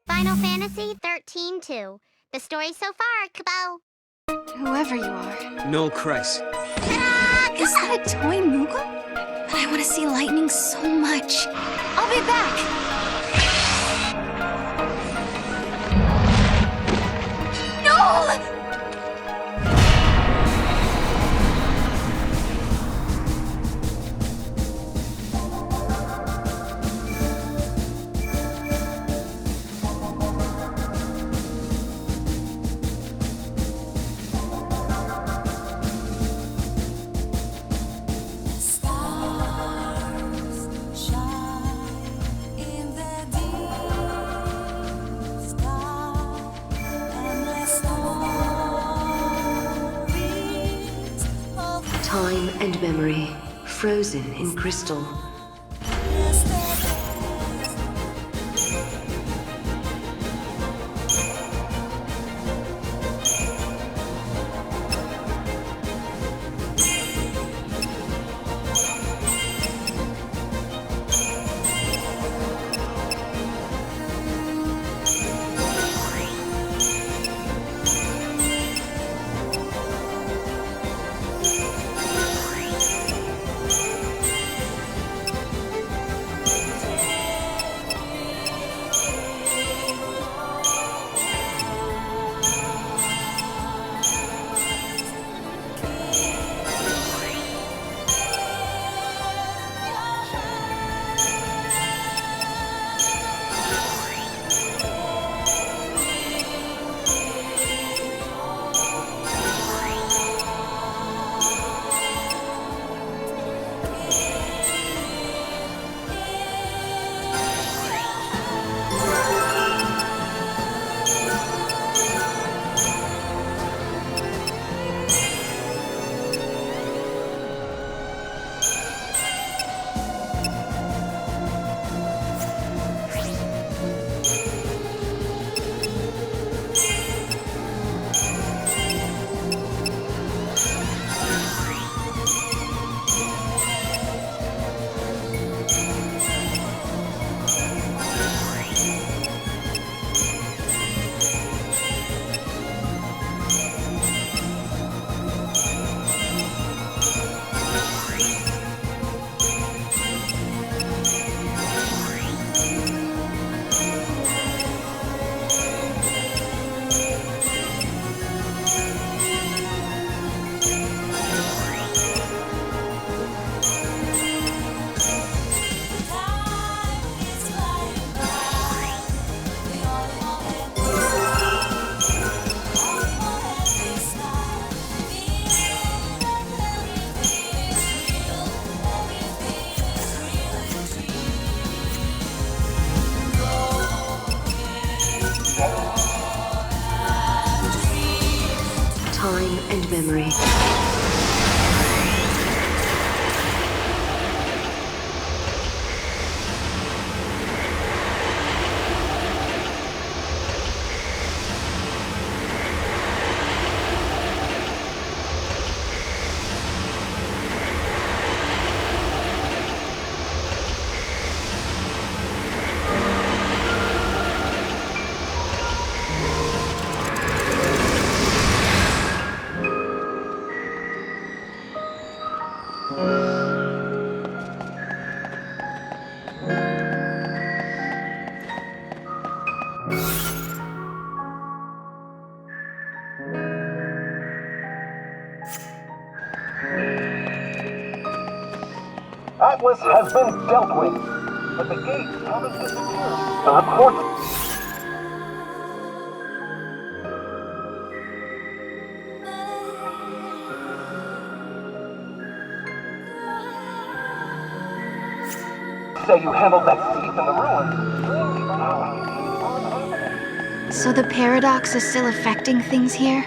Final Fantasy XIII-2. The story so far, Kubo. Whoever you are. No Christ. Is that a toy Moogle? But I want to see lightning so much. I'll be back. No! Time and memory, frozen in crystal. Time and memory. Atlas has been dealt with, but the gates haven't disappeared. The report... say you handled that thief in the ruins. So the paradox is still affecting things here?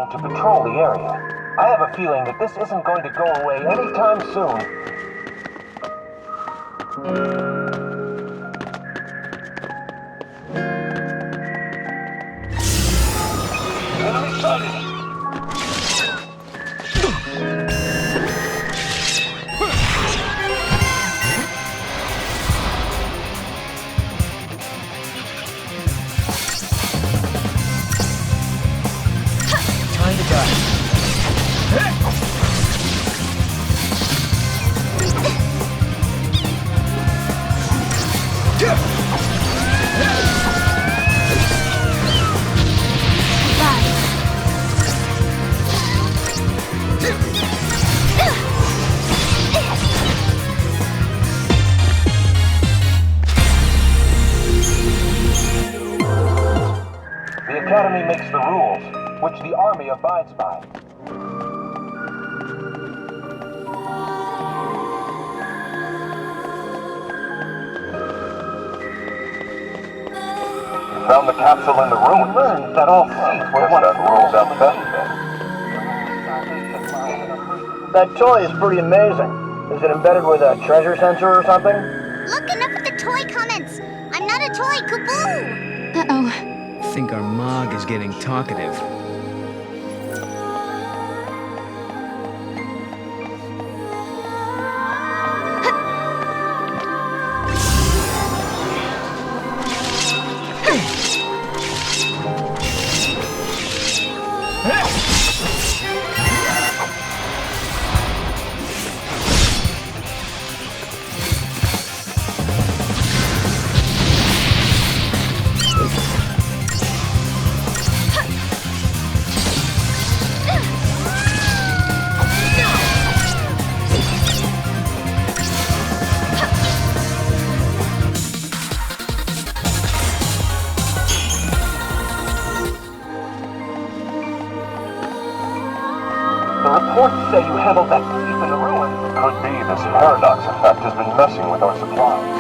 assignment to patrol the area. I have a feeling that this isn't going to go away anytime soon. Enemy sighted! The Academy makes the rules, which the Army abides by. You found the capsule in the ruins. Learned that all seats were one of the rules out best. That toy is pretty amazing. Is it embedded with a treasure sensor or something? Look, enough with the toy comments. I'm not a toy, Kaboo! Uh-oh. I think our Mog is getting talkative. The reports say you handled that thief in the ruins. Could be this paradox effect has been messing with our supplies.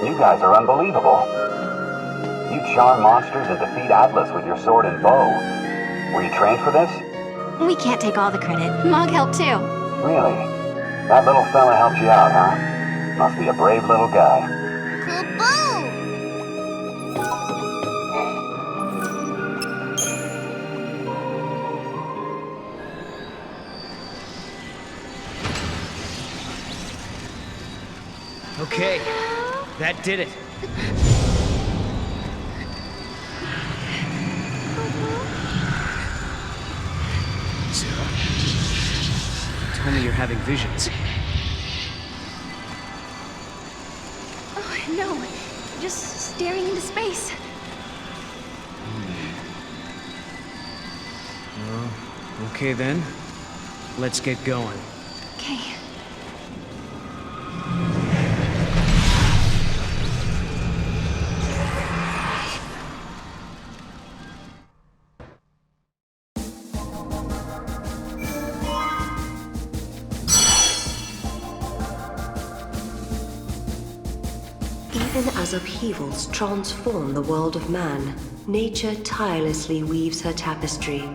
You guys are unbelievable. You charm monsters and defeat Atlas with your sword and bow. Were you trained for this? We can't take all the credit. Mog helped too. Really? That little fella helped you out, huh? Must be a brave little guy. Kaboo! Okay, that did it. Zero. You told me you're having visions. Oh, no. Just staring into space. Okay then, let's get going. Okay. Even as upheavals transform the world of man, nature tirelessly weaves her tapestry.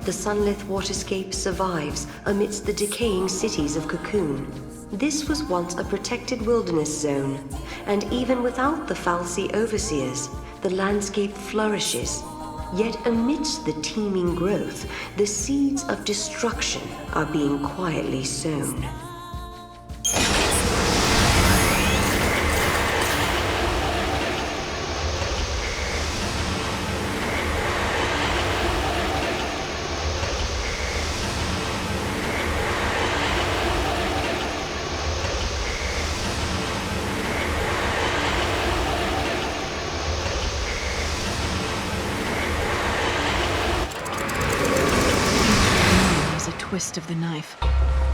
the sunlit waterscape survives amidst the decaying cities of Cocoon. This was once a protected wilderness zone, and even without the Falsi overseers, the landscape flourishes. Yet amidst the teeming growth, the seeds of destruction are being quietly sown. Twist of the knife.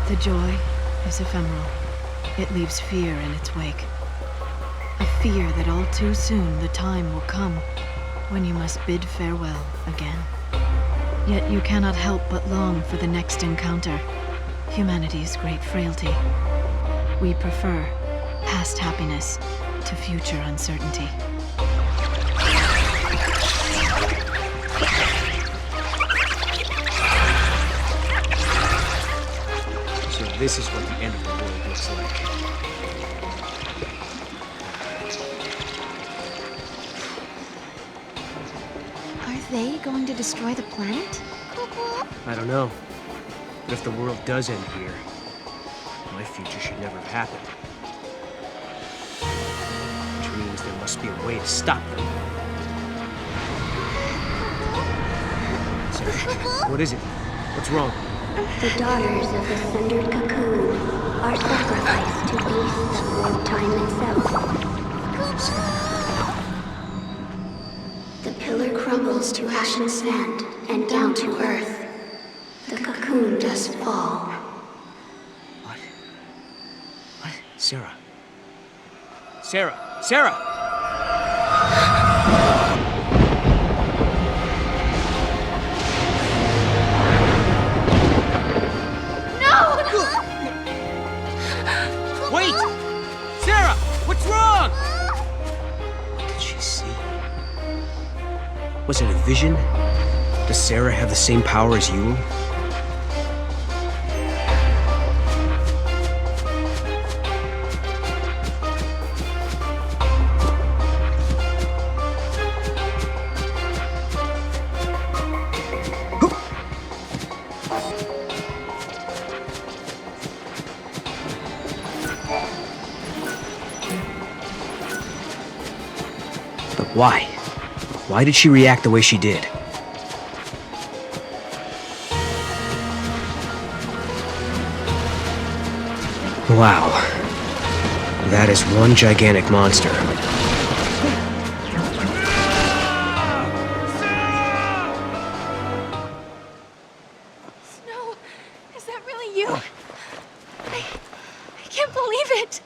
The joy is ephemeral. It leaves fear in its wake. A fear that all too soon the time will come when you must bid farewell again. Yet you cannot help but long for the next encounter. Humanity's great frailty. We prefer past happiness to future uncertainty. This is what the end of the world looks like. Are they going to destroy the planet? I don't know. But if the world does end here, my future should never have happened. Which means there must be a way to stop them. So, what is it? What's wrong? The daughters of the sundered cocoon are sacrificed to beasts that warp time itself. The pillar crumbles to ash and sand and down to earth. The cocoon does fall. What? What? Sarah. Sarah! Sarah! Wait! Sarah! What's wrong? What did she see? Was it a vision? Does Sarah have the same power as you? Why? Why did she react the way she did? Wow. That is one gigantic monster. Snow, is that really you? I can't believe it.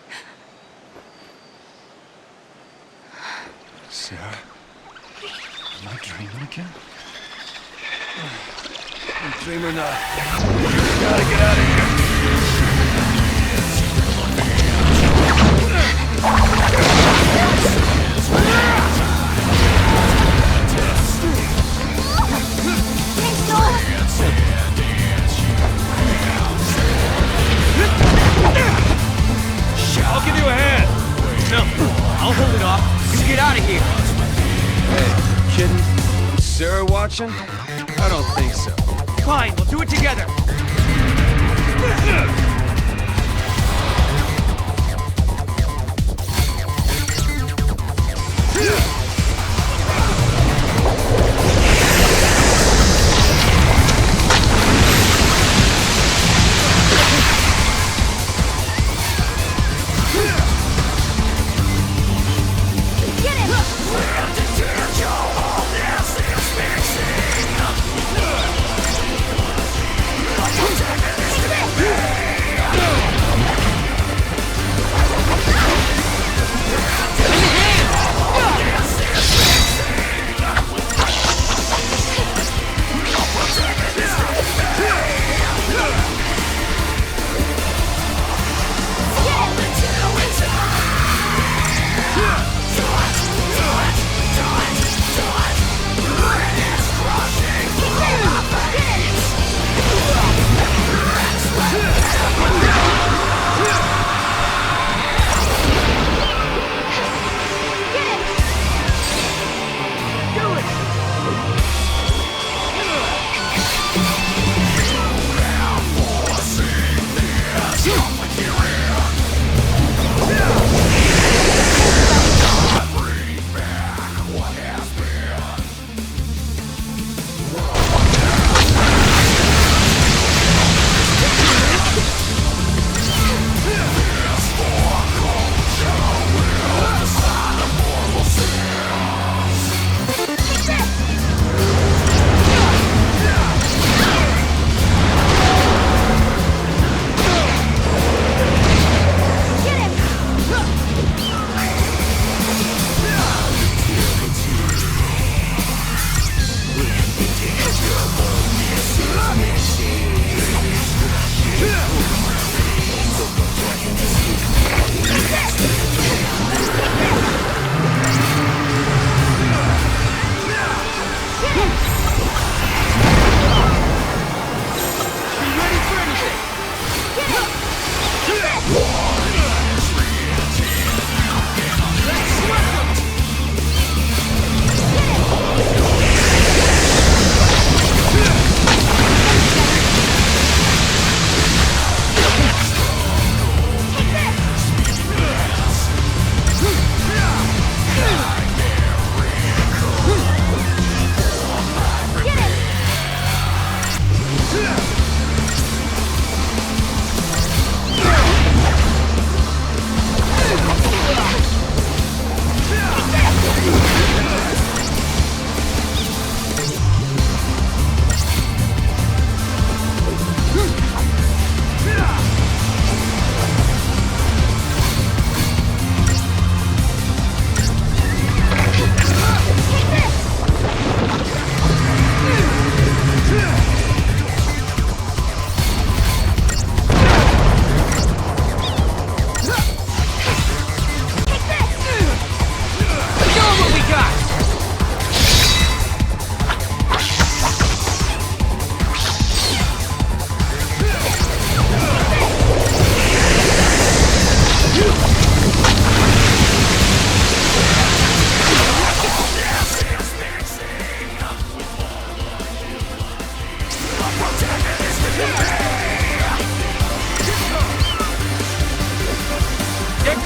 Sarah? Am I dreaming again? I'm dreaming now. Gotta get out of here. I'll give you a hand. No, I'll hold it off. You get out of here. Hey, kidding? Is Sarah watching? I don't think so. Fine, we'll do it together.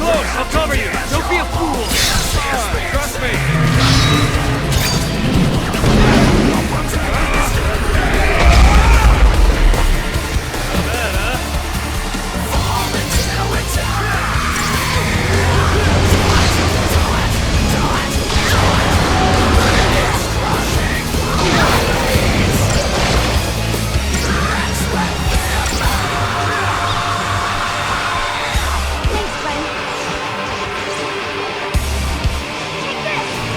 close. I'll cover you. Don't be a fool. Trust me. Thanks, buddy. Take this!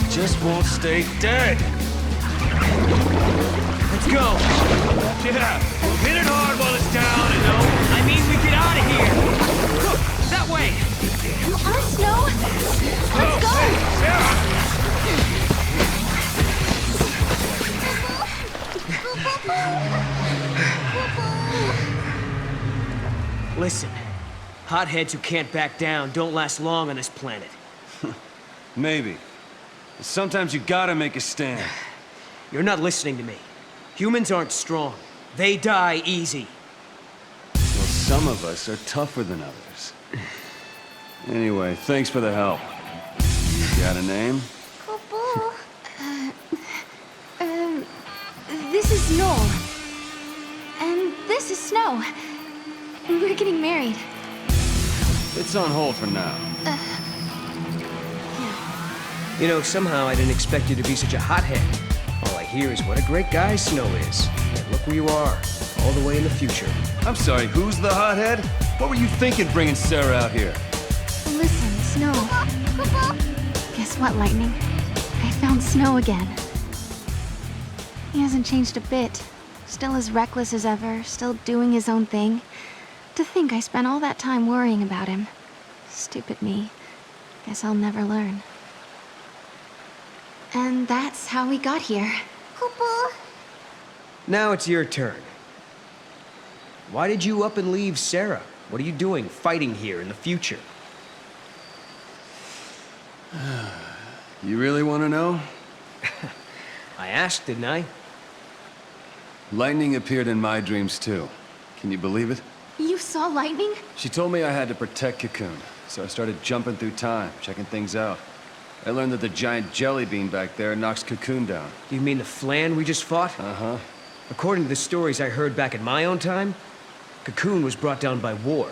Just won't stay dead. Let's go. Yeah, hit it hard while it's down, and I mean, we get out of here. Look, that way. On Snow? Let's go! Listen, hotheads who can't back down don't last long on this planet. Maybe. Sometimes you gotta make a stand. You're not listening to me. Humans aren't strong. They die easy. Well, some of us are tougher than others. Anyway, thanks for the help. Got a name? This is Noel. And this is Snow. We're getting married. It's on hold for now. You know, somehow I didn't expect you to be such a hothead. All I hear is what a great guy Snow is. And look where you are, all the way in the future. I'm sorry, who's the hothead? What were you thinking bringing Sarah out here? Listen, Snow. Guess what, Lightning? I found Snow again. He hasn't changed a bit. Still as reckless as ever, still doing his own thing. To think I spent all that time worrying about him. Stupid me. Guess I'll never learn. And that's how we got here. Now it's your turn. Why did you up and leave Sarah? What are you doing fighting here in the future? You really want to know? I asked, didn't I? Lightning appeared in my dreams too. Can you believe it? You saw Lightning? She told me I had to protect Cocoon, so I started jumping through time, checking things out. I learned that the giant jelly bean back there knocks Cocoon down. Do you mean the Flan we just fought? Uh-huh. According to the stories I heard back in my own time, Cocoon was brought down by war.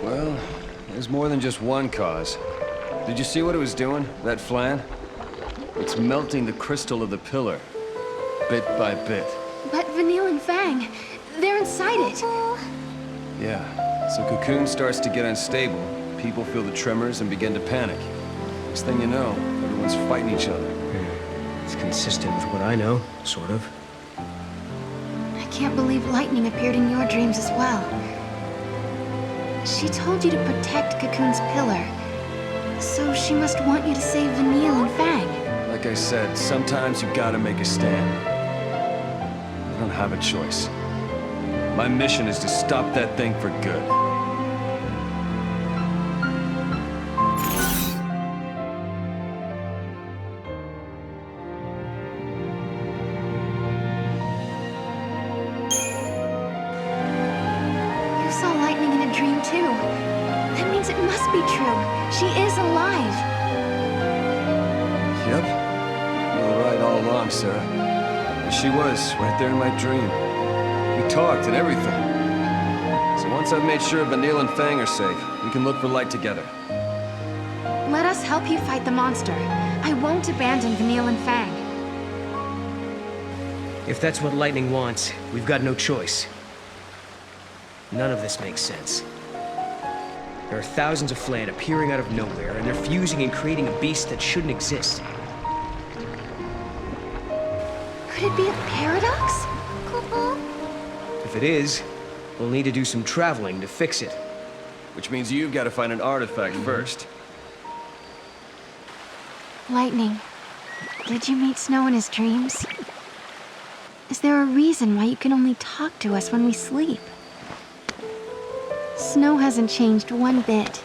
Well, there's more than just one cause. Did you see what it was doing, that Flan? It's melting the crystal of the pillar, bit by bit. But Vanille and Fang, they're inside it. Yeah, so Cocoon starts to get unstable. People feel the tremors and begin to panic. Next thing you know, everyone's fighting each other. It's consistent with what I know, sort of. I can't believe Lightning appeared in your dreams as well. She told you to protect Cocoon's pillar. So she must want you to save Vanille and Fang. Like I said, sometimes you gotta make a stand. I don't have a choice. My mission is to stop that thing for good. You saw Lightning in a dream too. That means it must be true. She is alive. Yep. You were right all along, Sarah. She was, right there in my dream. We talked and everything. So once I've made sure Vanille and Fang are safe, we can look for light together. Let us help you fight the monster. I won't abandon Vanille and Fang. If that's what Lightning wants, we've got no choice. None of this makes sense. There are thousands of Flan appearing out of nowhere, and they're fusing and creating a beast that shouldn't exist. Could it be a paradox? If it is, we'll need to do some traveling to fix it. Which means you've got to find an artifact first. Lightning, did you meet Snow in his dreams? Is there a reason why you can only talk to us when we sleep? Snow hasn't changed one bit,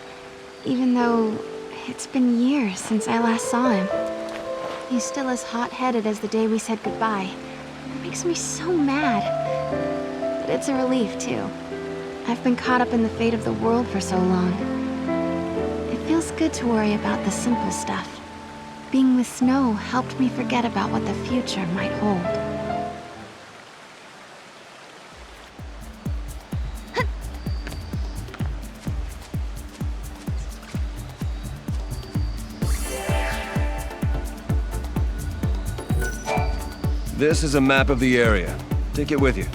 even though it's been years since I last saw him. He's still as hot-headed as the day we said goodbye. It makes me so mad. But it's a relief, too. I've been caught up in the fate of the world for so long. It feels good to worry about the simple stuff. Being with Snow helped me forget about what the future might hold. This is a map of the area. Take it with you.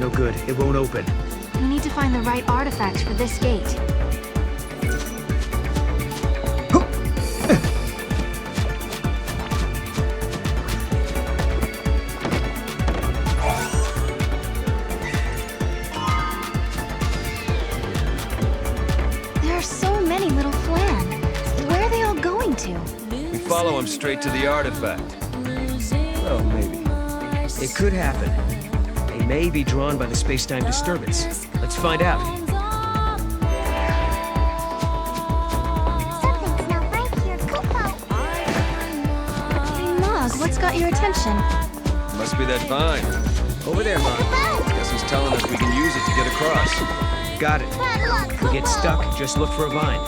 No good. It won't open. We need to find the right artifacts for this gate. There are so many little Flan. Where are they all going to? We follow them straight to the artifact. Well, maybe. It could happen. They may be drawn by the space-time disturbance. Let's find out. Something's not right here, Kupo. Hey, Mog, what's got your attention? Must be that vine. Over there, Mom. Guess he's telling us we can use it to get across. Got it. Bad luck, If we get stuck, just look for a vine.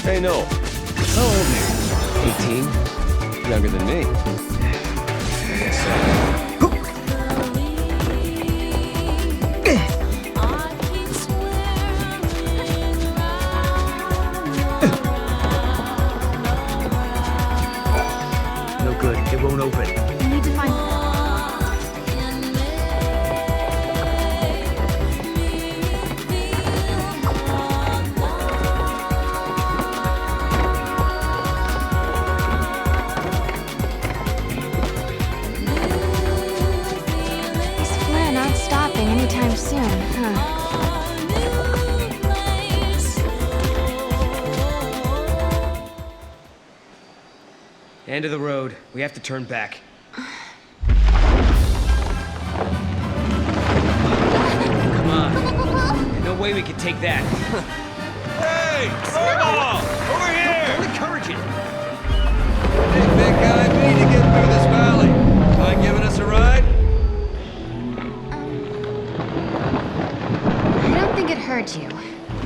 Hey, Noel. How old are you? 18. Younger than me. I guess so. No good. It won't open. We need to find... These Flan aren't stopping anytime soon, huh? End of the road. We have to turn back. Come on. There's no way we can take that. Hey! Snowball! Over here! Don't encourage it. Hey, big guy, we need to get through this valley. Mind giving us a ride? heard you.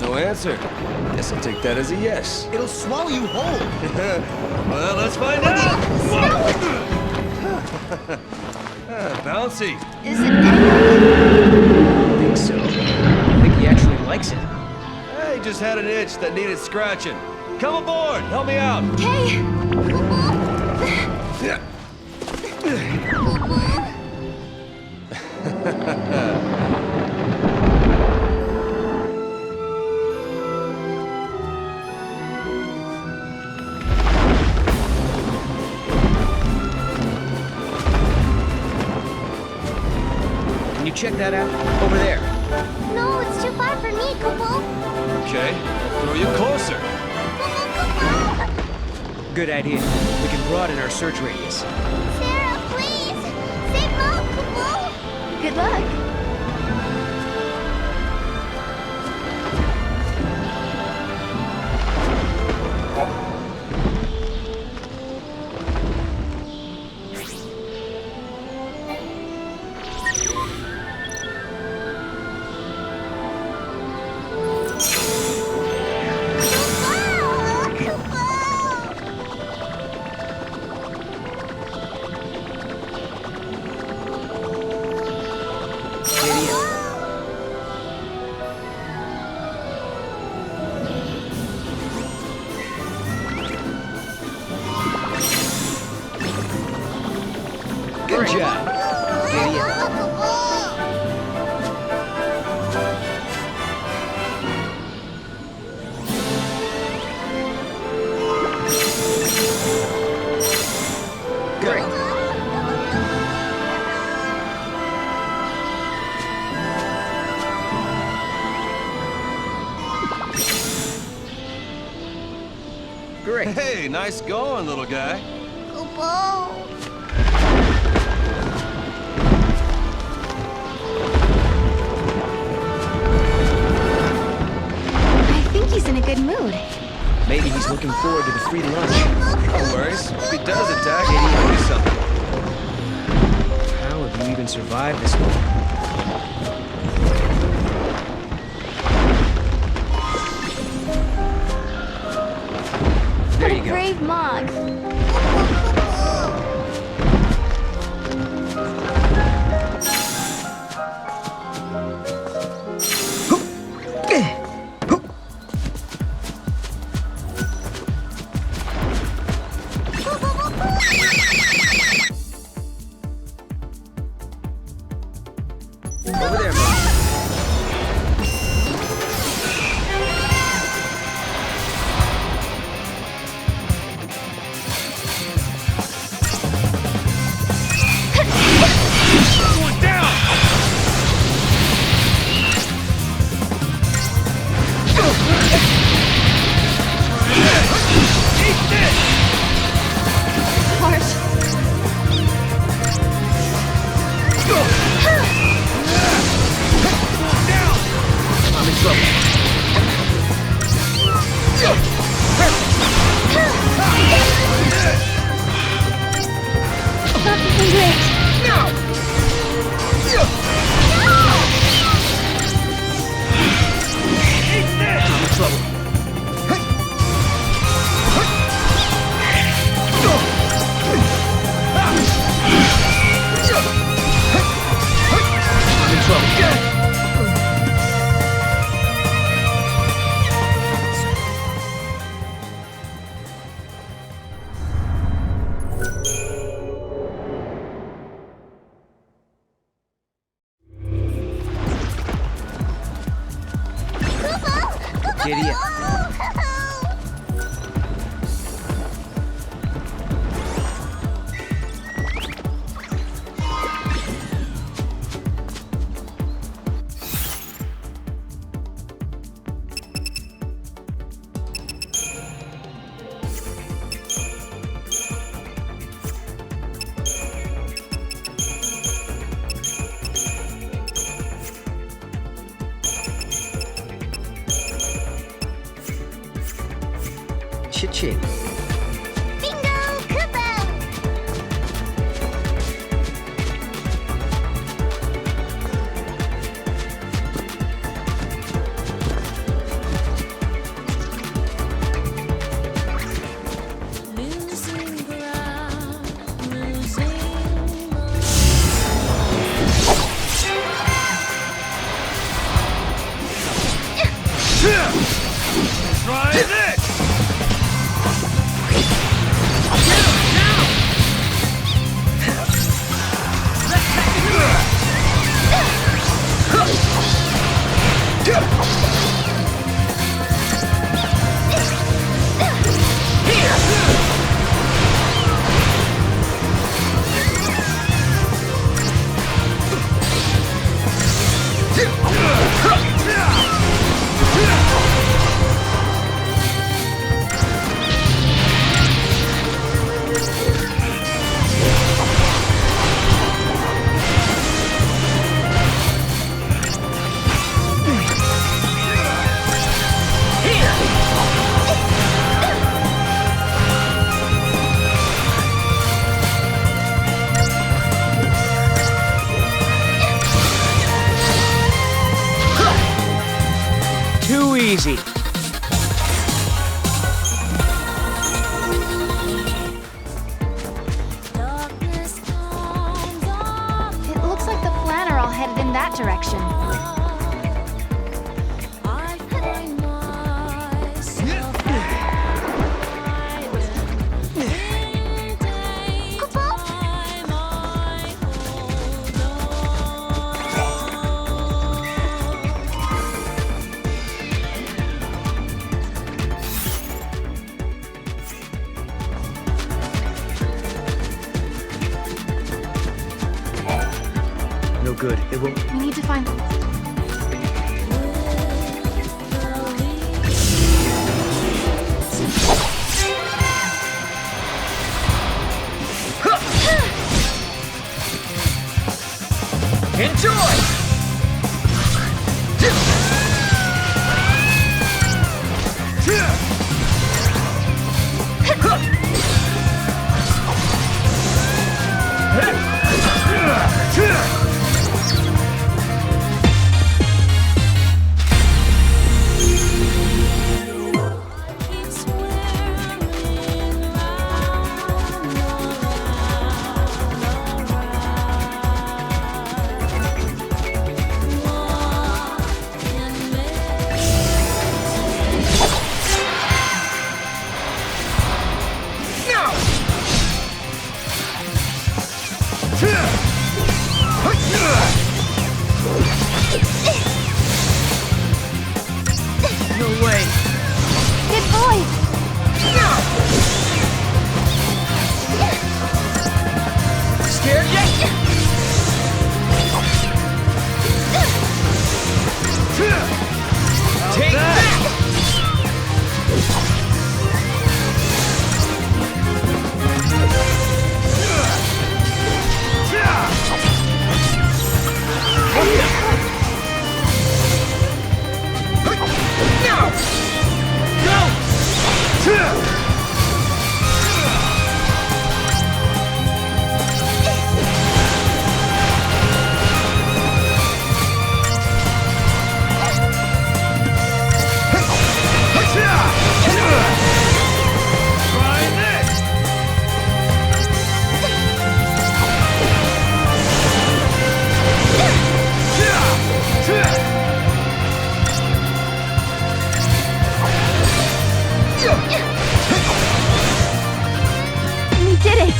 No answer. Guess I'll take that as a yes. It'll swallow you whole. Well, let's find out! Bouncy. Is it anything? I think so. I think he actually likes it. Hey, just had an itch that needed scratching. Come aboard, help me out. Hey! Can you check that out? Over there. No, it's too far for me, Kupo. Okay, I'll throw you closer. Good idea. We can broaden our search radius. Sarah, please! Save Mom, Kupo! Good luck. Good job. Idiot. Great. Great. Hey, nice going, little guy. Kupo! I think he's in a good mood. Maybe he's looking forward to the free lunch. No worries. If he does attack, he'll do something. How have you even survived this long? There What you a go. brave Mog. Over there, man. Going down! Eat this! Harsh. I'm in trouble. Not looking great. I'm in trouble. I'm in trouble. Idiot. Cha-ching. Bingo, Kupo! Try this! Too easy. It looks like the Flan are all headed in that direction. No good. It will. We need to find... Enjoy! No way. Good boy! Scared yet? Take that! We did it!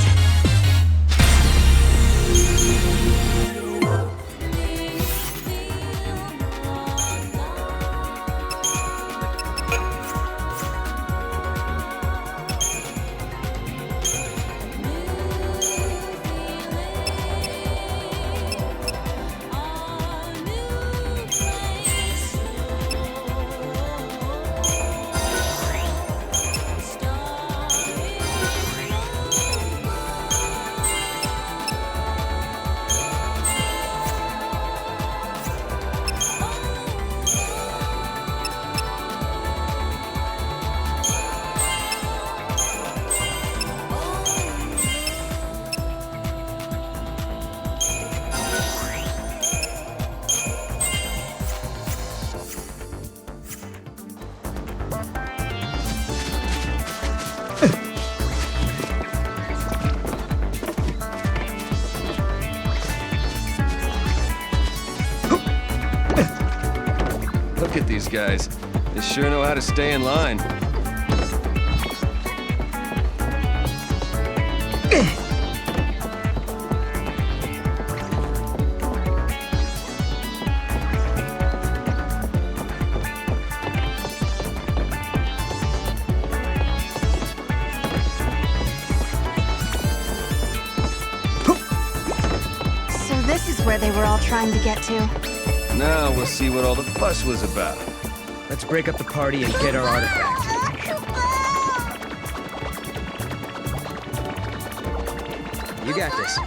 Look at these guys. You sure know how to stay in line. So this is where they were all trying to get to. Now we'll see what all the fuss was about. Let's break up the party and get our artifact. You got this.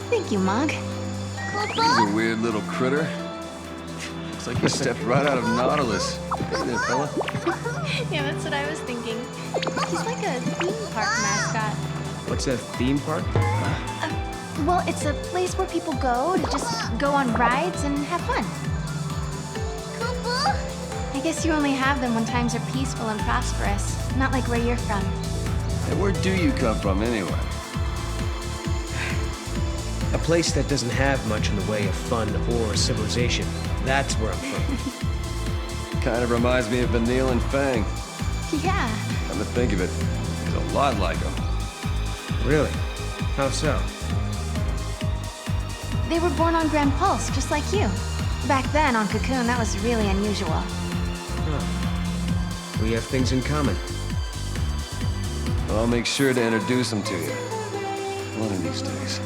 Thank you, Mog. He's a weird little critter. Looks like he stepped right out of Nautilus. Isn't it, fella? Yeah, that's what I was thinking. He's like a theme park mascot. What's a theme park? Well, it's a place where people go to just go on rides and have fun. I guess you only have them when times are peaceful and prosperous, not like where you're from. Hey, where do you come from, anyway? A place that doesn't have much in the way of fun or civilization. That's where I'm from. Kind of reminds me of Vanille and Fang. Yeah. Come to think of it, he's a lot like him. Really? How so? They were born on Grand Pulse, just like you. Back then, on Cocoon, that was really unusual. Huh. We have things in common. Well, I'll make sure to introduce him to you. One of these days.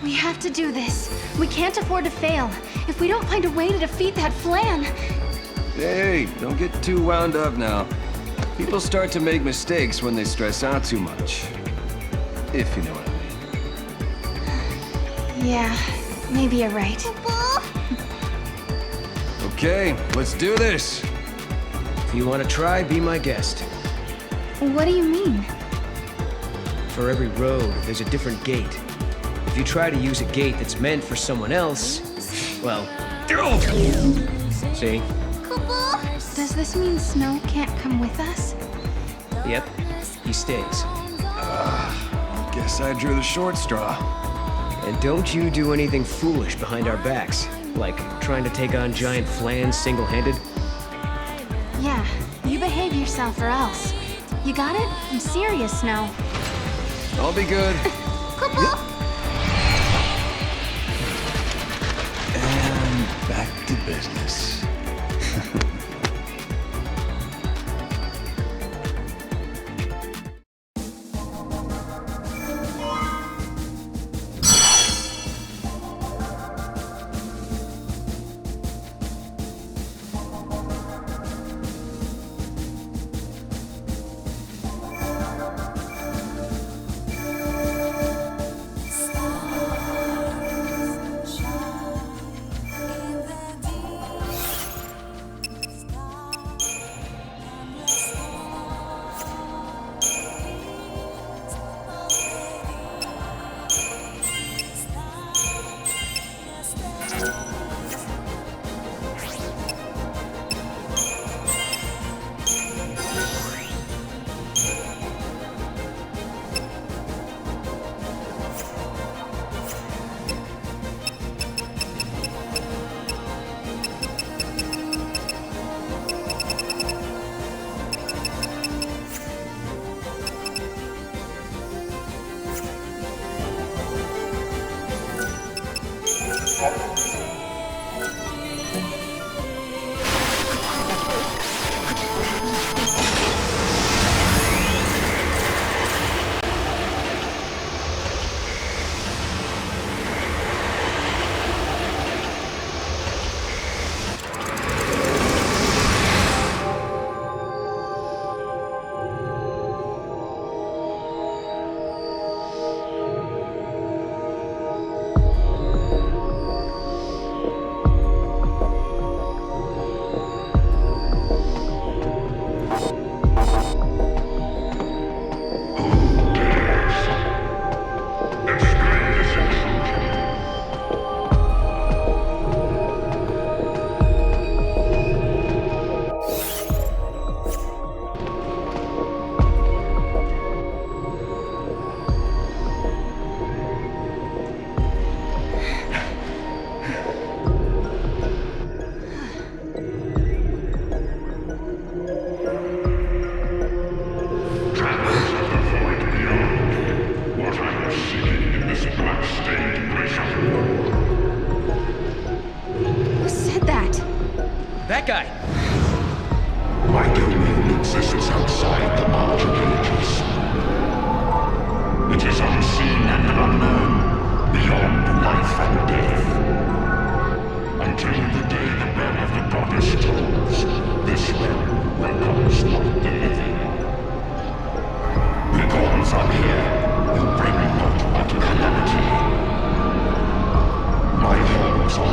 We have to do this. We can't afford to fail. If we don't find a way to defeat that Flan... Hey, don't get too wound up now. People start to make mistakes when they stress out too much. If you know what I mean. Yeah, maybe you're right. Okay, let's do this. If you want to try, be my guest. What do you mean? For every road, there's a different gate. If you try to use a gate that's meant for someone else, well... See? Does this mean Snow can't come with us? Yep, he stays. Guess I drew the short straw. And don't you do anything foolish behind our backs, like trying to take on giant Flans single-handed. Yeah, you behave yourself or else. You got it? I'm serious, Snow. I'll be good. And back to business.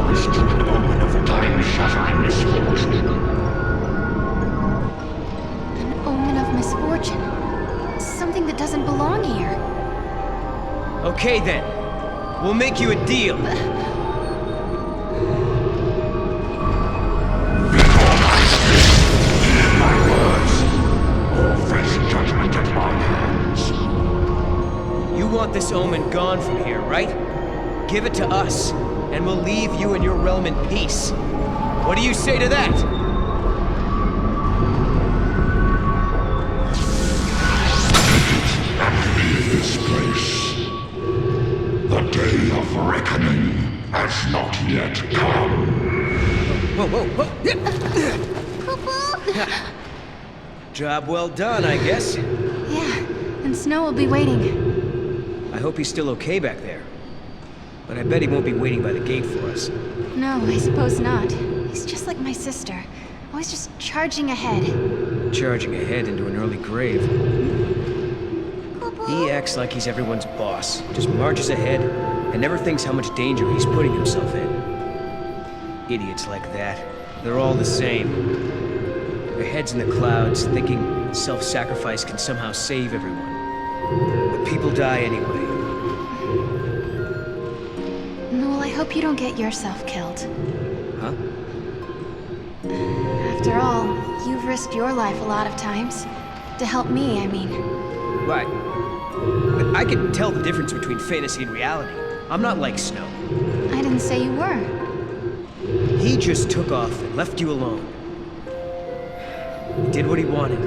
Questioned omen of time-shattering misfortune. An omen of misfortune. Something that doesn't belong here. Okay then. We'll make you a deal. You want this omen gone from here, right? Give it to us, and we'll leave you and your realm in peace. What do you say to that? And leave this place. The day of reckoning has not yet come. Whoa, whoa, whoa! Job well done, I guess. Yeah, and Snow will be waiting. I hope he's still okay back there. But I bet he won't be waiting by the gate for us. No, I suppose not. He's just like my sister. Always just charging ahead. Charging ahead into an early grave. He acts like he's everyone's boss. Just marches ahead and never thinks how much danger he's putting himself in. Idiots like that. They're all the same. Their heads in the clouds, thinking self-sacrifice can somehow save everyone. But people die anyway. Noel, I hope you don't get yourself killed. Huh? After all, you've risked your life a lot of times. To help me, I mean. Right. But I can tell the difference between fantasy and reality. I'm not like Snow. I didn't say you were. He just took off and left you alone. He did what he wanted.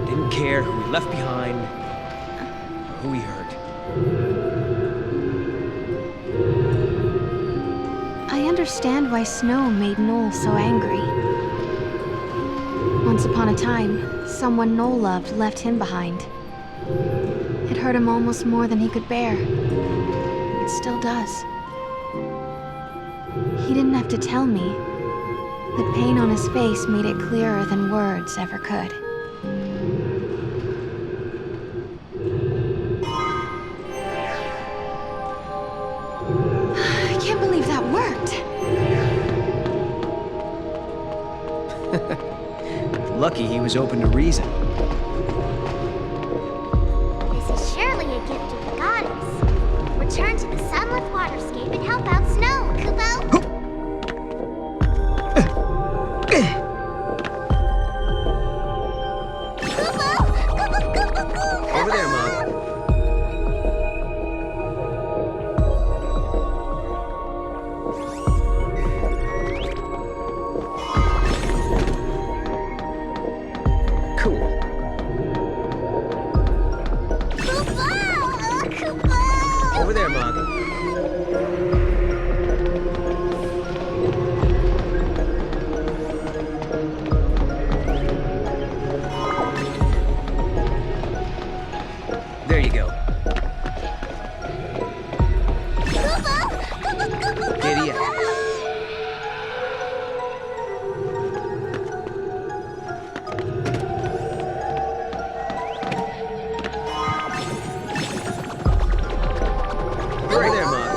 Didn't care who he left behind, or who he hurt. I understand why Snow made Noel so angry. Once upon a time, someone Noel loved left him behind. It hurt him almost more than he could bear. It still does. He didn't have to tell me. The pain on his face made it clearer than words ever could. I can't believe that worked. Lucky he was open to reason. This is surely a gift of the goddess. Return to the sunlit waterscape and help out Snow, Kubo. Over there, Mom. Cool. Over there, Mom. There you go. Giddy up. Right there, Mom.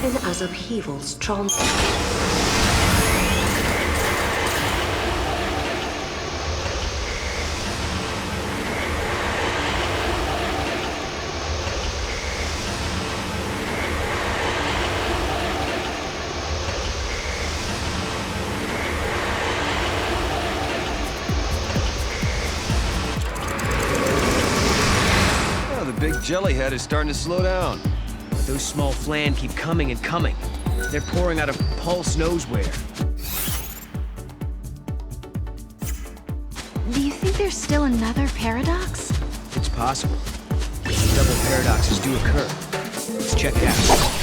even as upheavals Big jellyhead is starting to slow down. But those small flan keep coming and coming. They're pouring out of Pulse knows where. Do you think there's still another paradox? It's possible. Double paradoxes do occur. Let's check it out.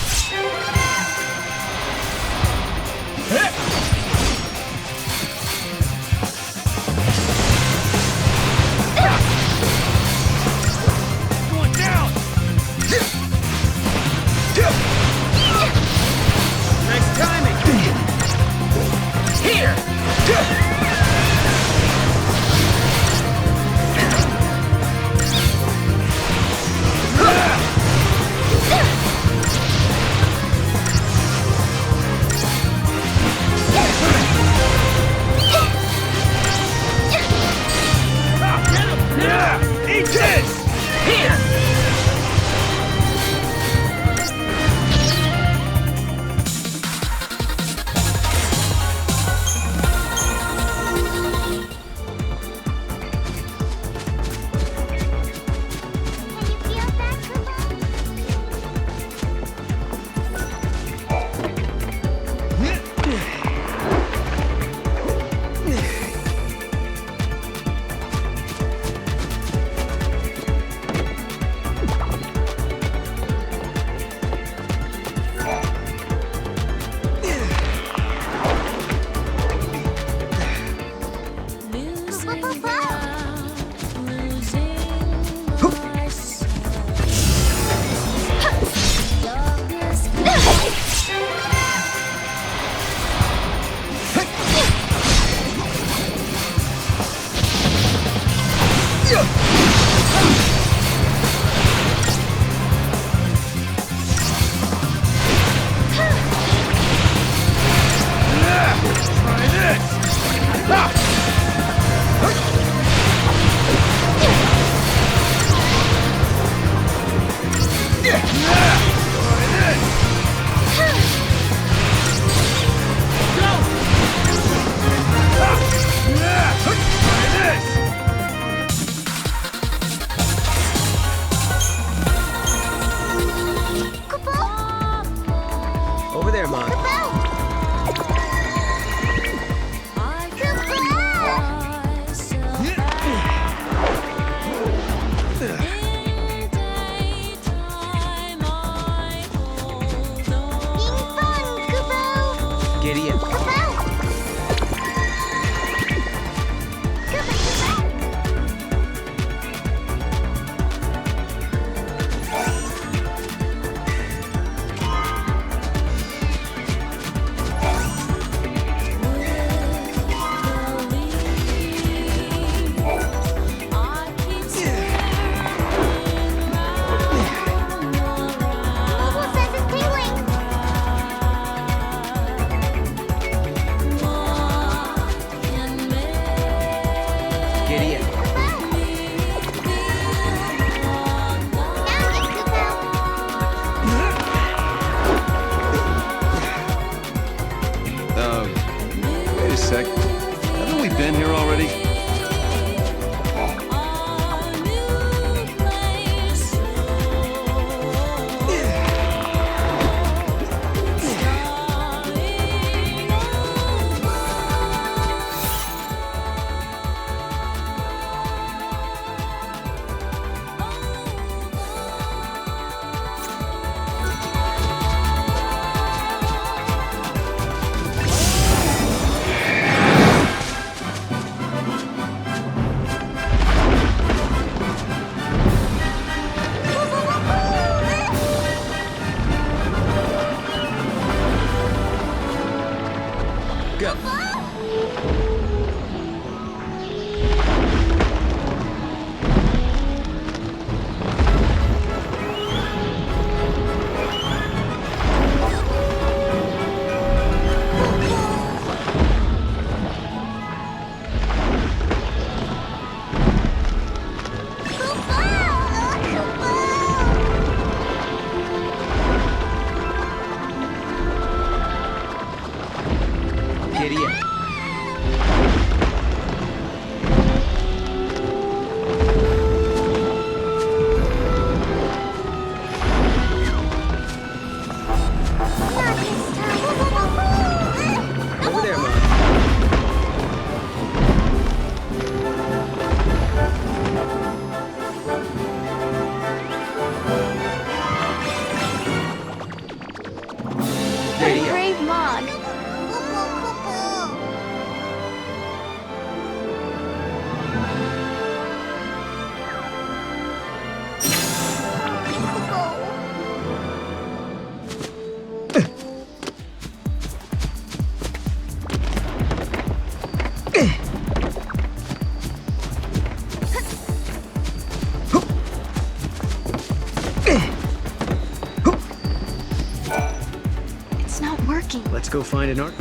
Let's go find an art.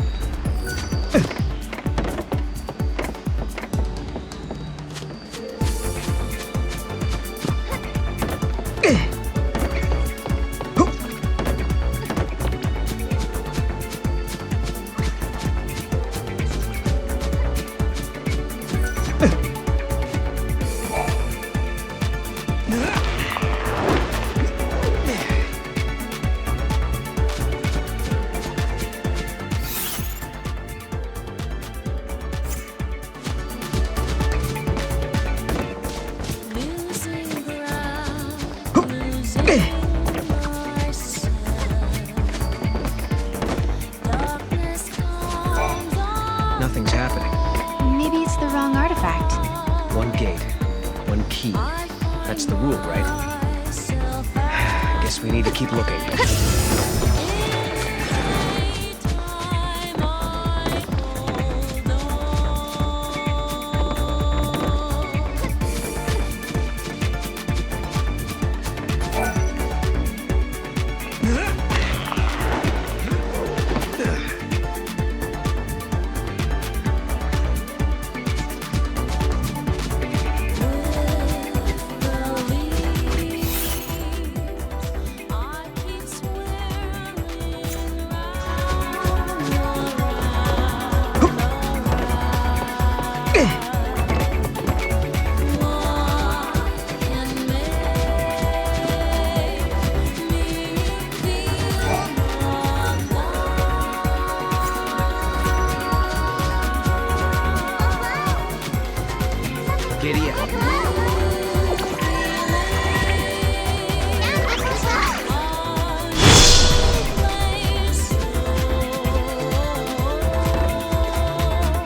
Nothing's happening. Maybe it's the wrong artifact. One gate, one key. That's the rule, right? Guess we need to keep looking. Giddy up.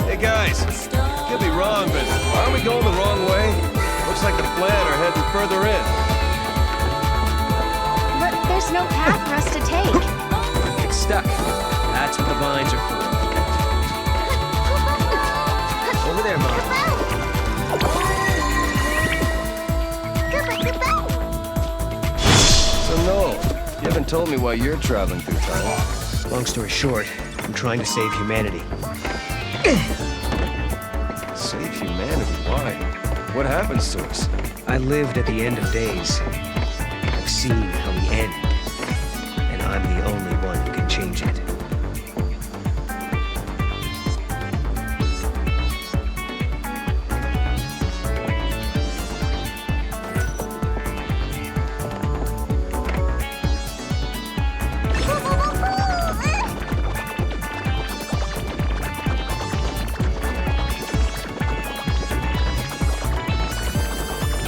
Hey guys, could be wrong, but aren't we going the wrong way? Looks like the Flan are heading further in. But there's no path for us to take. It's stuck. That's what the vines are for. Over there, Mom. So Noel, you haven't told me why you're traveling through time. Long story short, I'm trying to save humanity. Save humanity? Why? What happens to us? I lived at the end of days. I've seen how we end. And I'm the only one who can change it.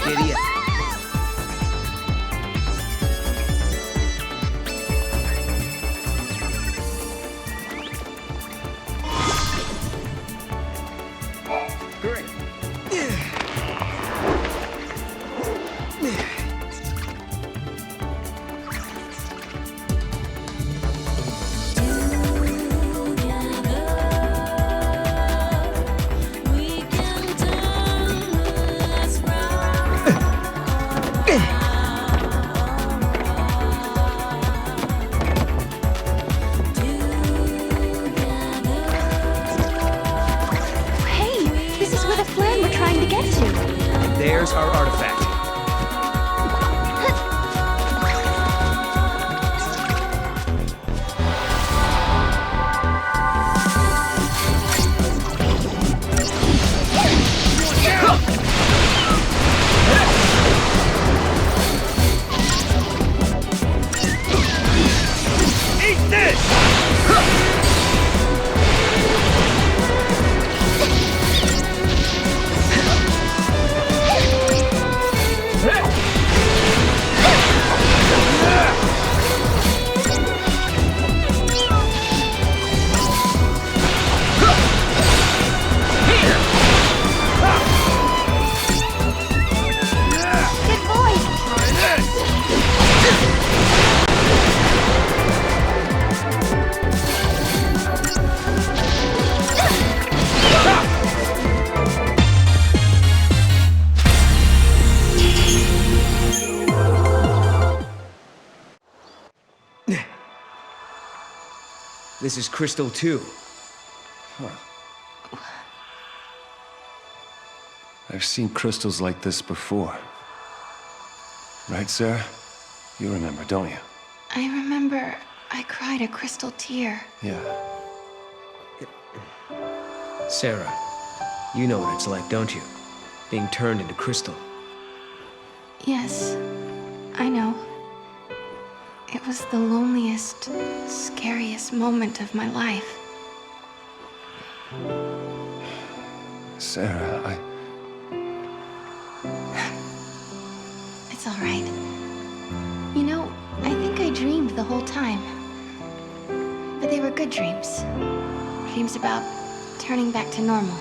Giddy up. Great. Hey, this is where the Flan we're trying to get to. There's our artifact. Eat this! This is XIII-2. I've seen crystals like this before. Right, Sarah? You remember, don't you? I remember I cried a crystal tear. Yeah. Sarah, you know what it's like, don't you? Being turned into crystal. Yes, I know. It was the loneliest, scariest moment of my life. Sarah, It's all right. You know, I think I dreamed the whole time. But they were good dreams. Dreams about turning back to normal.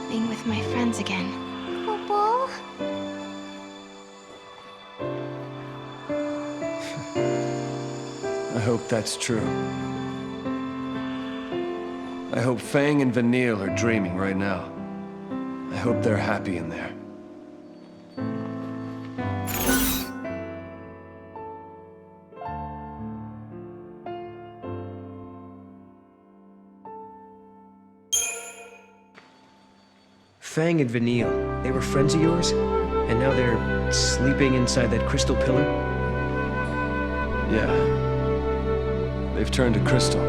Being with my friends again. Kupo? I hope that's true. I hope Fang and Vanille are dreaming right now. I hope they're happy in there. Fang and Vanille, they were friends of yours? And now they're sleeping inside that crystal pillar? Yeah. They've turned to crystal.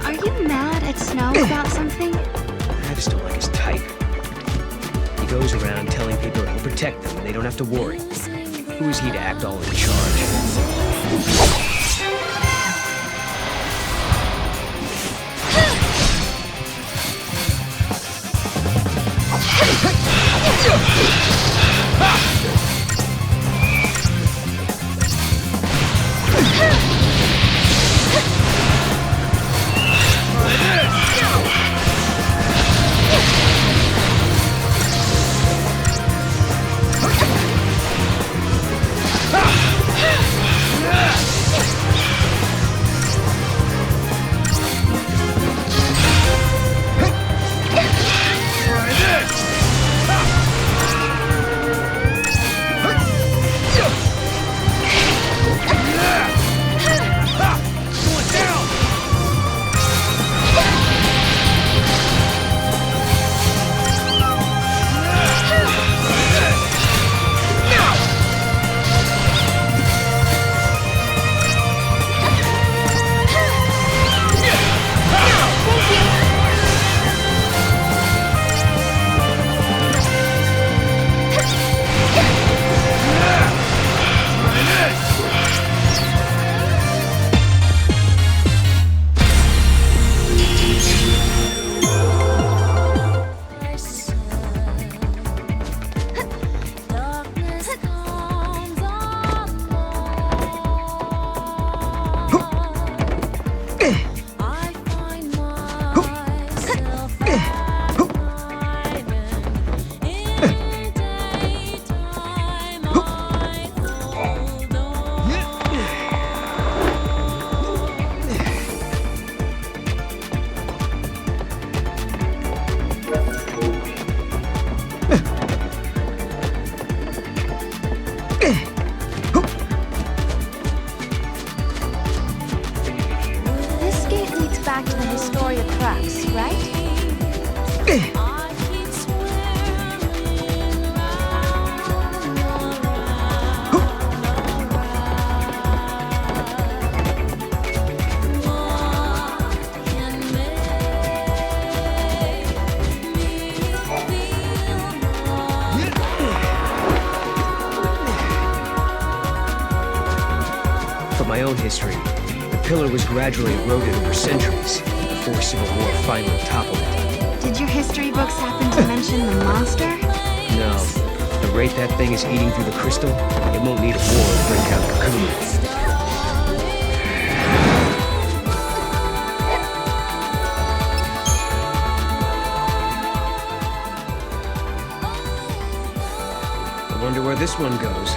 Are you mad at Snow about something? I just don't like his type. He goes around telling people he'll protect them and they don't have to worry. Who is he to act all in charge? trucks, right? From my own history, the pillar was gradually eroded over centuries before civil war finally toppled it. Did your history books happen to mention the monster? No. At the rate that thing is eating through the crystal, it won't need a war to bring down Cocoon. I wonder where this one goes.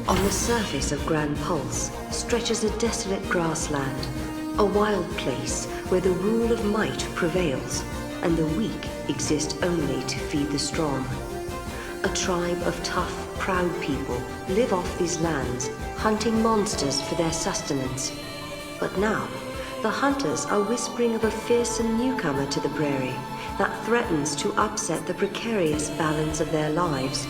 On the surface of Grand Pulse stretches a desolate grassland, a wild place where the rule of might prevails, and the weak exist only to feed the strong. A tribe of tough, proud people live off these lands, hunting monsters for their sustenance. But now, the hunters are whispering of a fearsome newcomer to the prairie that threatens to upset the precarious balance of their lives.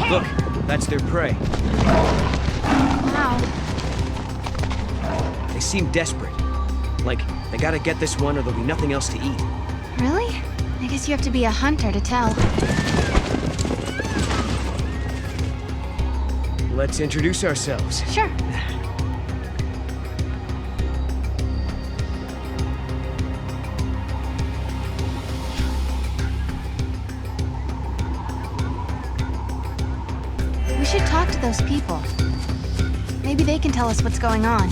Look, that's their prey. Wow. They seem desperate. Like, they gotta get this one or there'll be nothing else to eat. Really? I guess you have to be a hunter to tell. Let's introduce ourselves. Sure. We should talk to those people. Maybe they can tell us what's going on.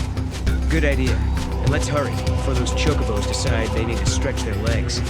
Good idea. And let's hurry, before those chocobos decide they need to stretch their legs.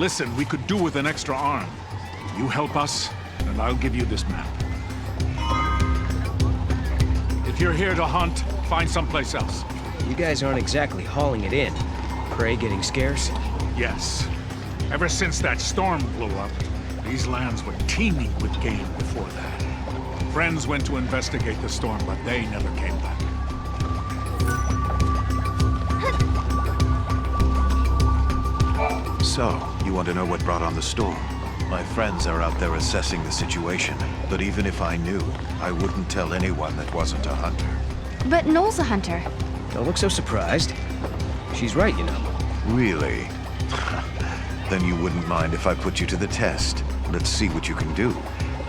Listen, we could do with an extra arm. You help us, and I'll give you this map. If you're here to hunt, find someplace else. You guys aren't exactly hauling it in. Prey getting scarce? Yes. Ever since that storm blew up, these lands were teeming with game before that. Friends went to investigate the storm, but they never came back. So, you want to know what brought on the storm? My friends are out there assessing the situation, but even if I knew, I wouldn't tell anyone that wasn't a hunter. But Noel's a hunter. Don't look so surprised. She's right, you know. Really? Then you wouldn't mind if I put you to the test. Let's see what you can do.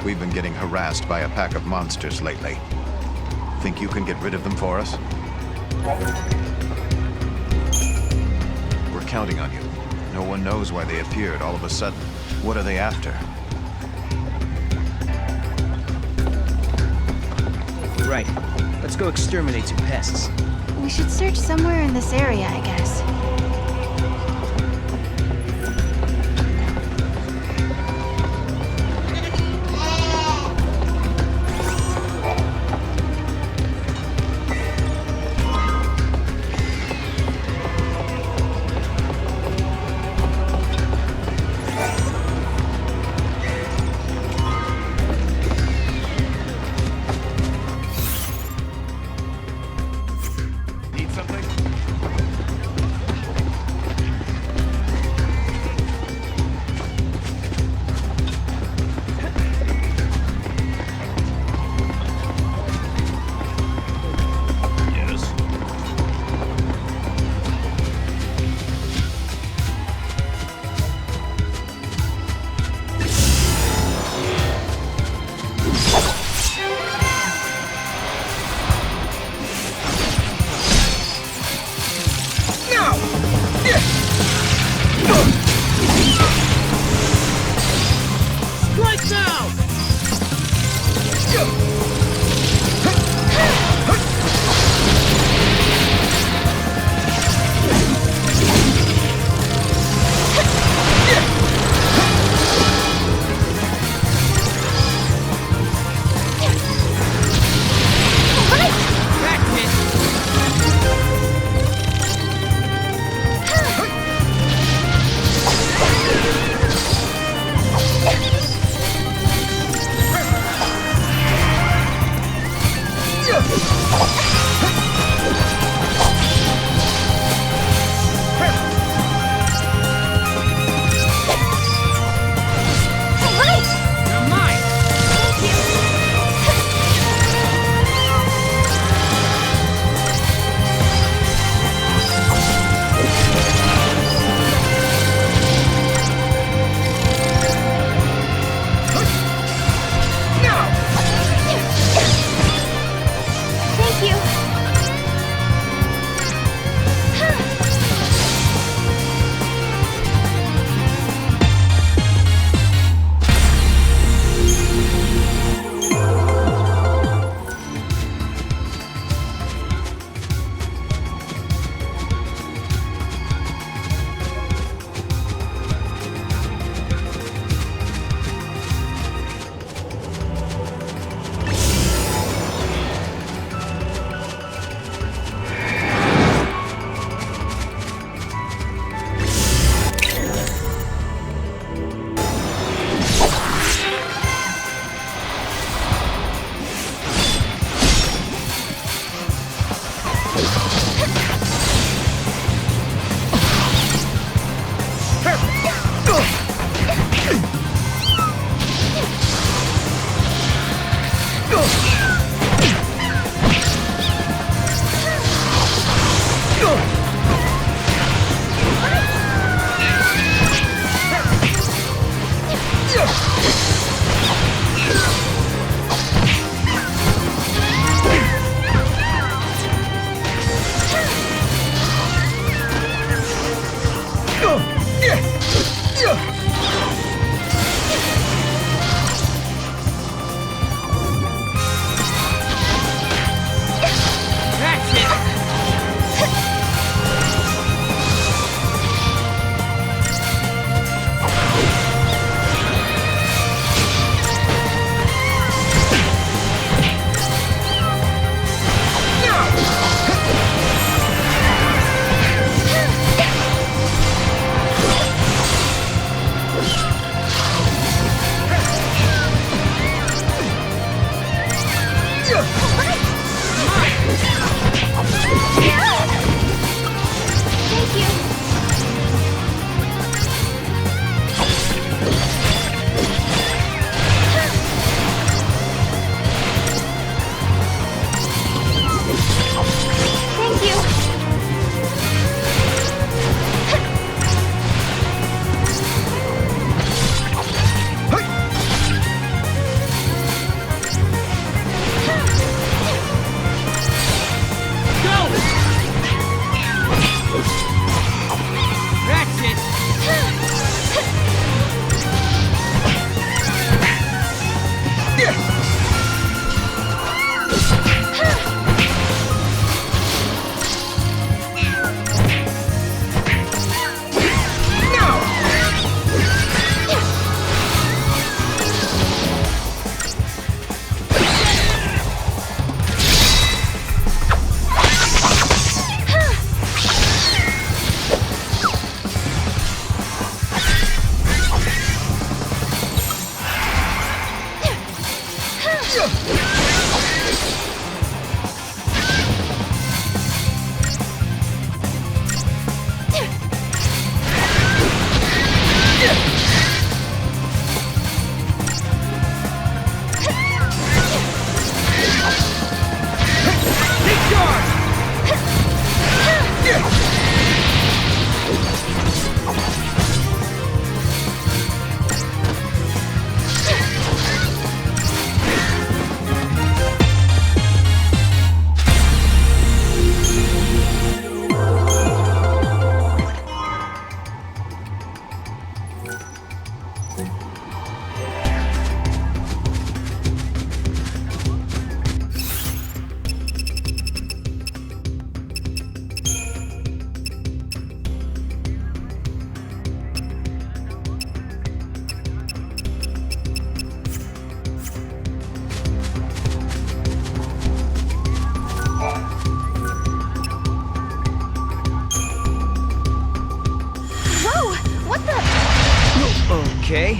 We've been getting harassed by a pack of monsters lately. Think you can get rid of them for us? We're counting on you. No one knows why they appeared all of a sudden. What are they after? Right. Let's go exterminate some pests. We should search somewhere in this area, I guess. Okay.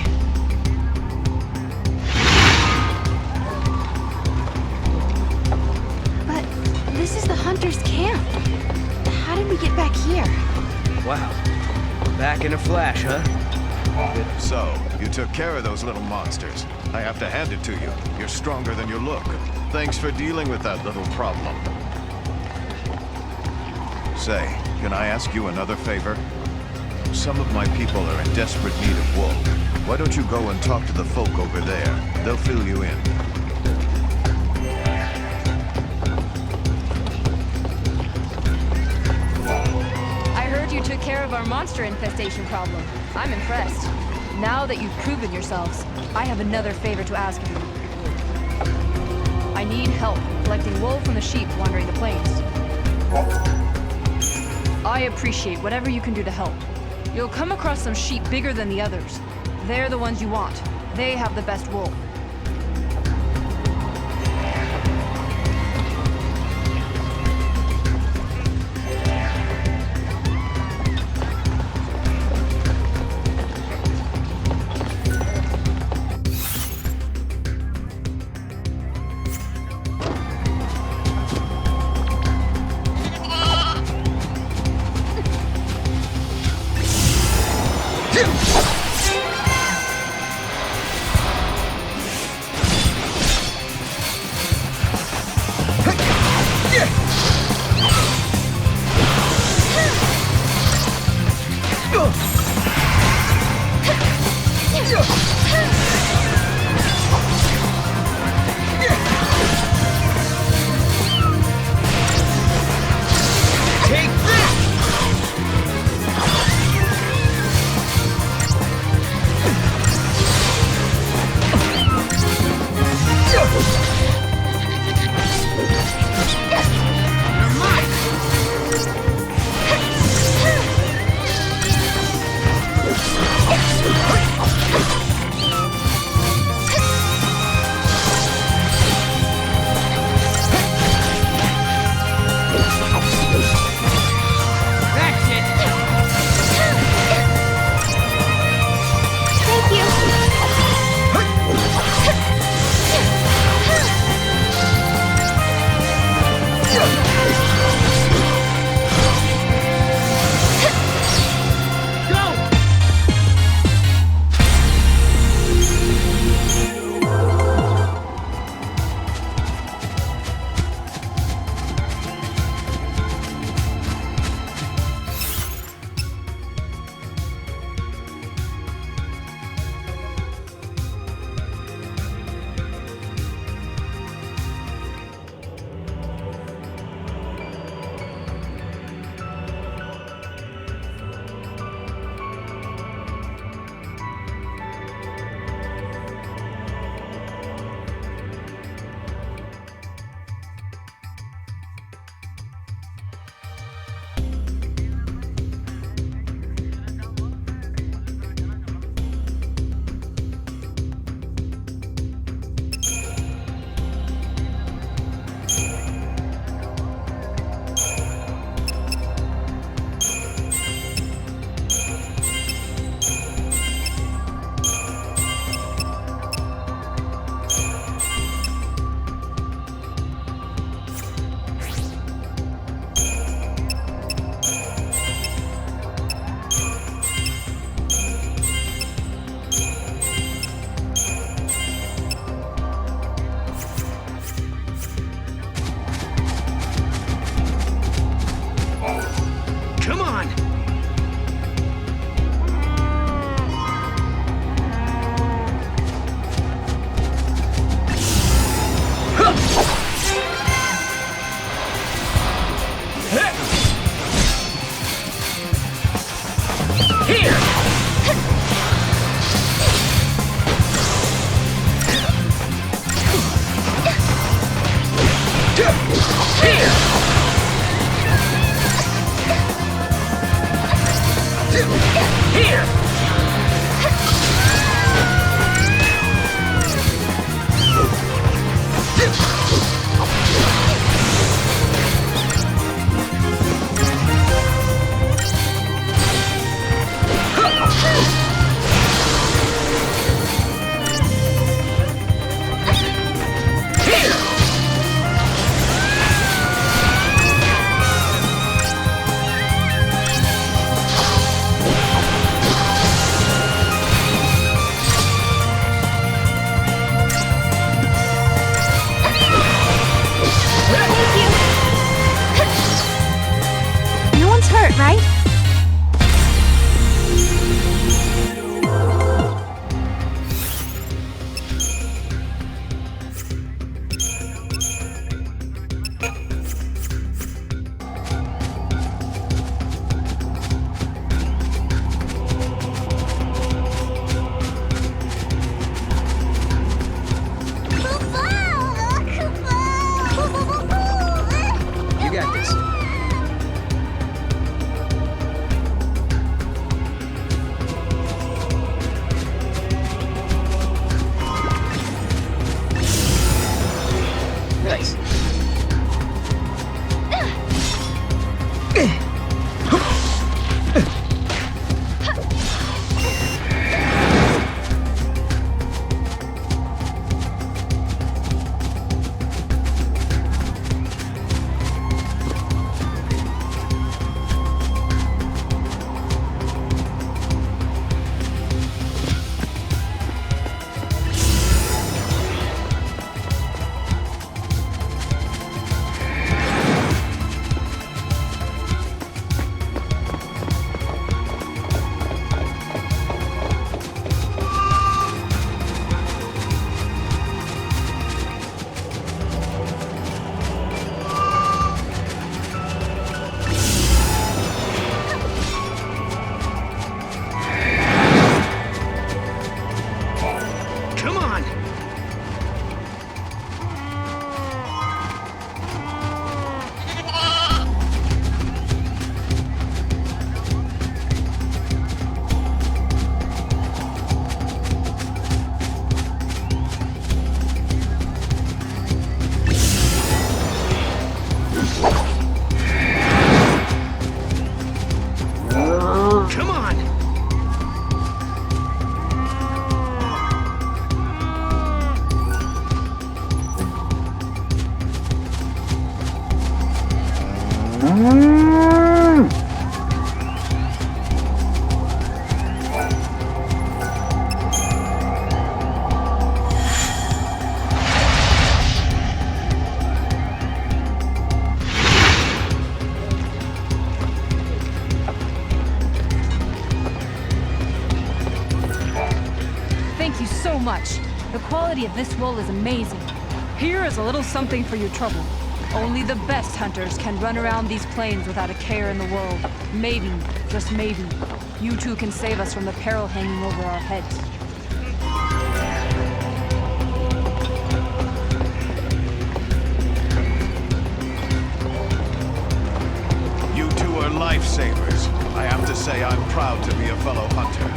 But this is the hunter's camp. How did we get back here? Wow. Back in a flash, huh? So, you took care of those little monsters. I have to hand it to you. You're stronger than you look. Thanks for dealing with that little problem. Say, can I ask you another favor? Some of my people are in desperate need of wool. Why don't you go and talk to the folk over there? They'll fill you in. I heard you took care of our monster infestation problem. I'm impressed. Now that you've proven yourselves, I have another favor to ask of you. I need help collecting wool from the sheep wandering the plains. I appreciate whatever you can do to help. You'll come across some sheep bigger than the others. They're the ones you want. They have the best wool. Thank you so much. The quality of this wool is amazing. Here is a little something for your trouble. Only the best hunters can run around these plains without a care in the world. Maybe, just maybe, you two can save us from the peril hanging over our heads. You two are lifesavers. I have to say I'm proud to be a fellow hunter.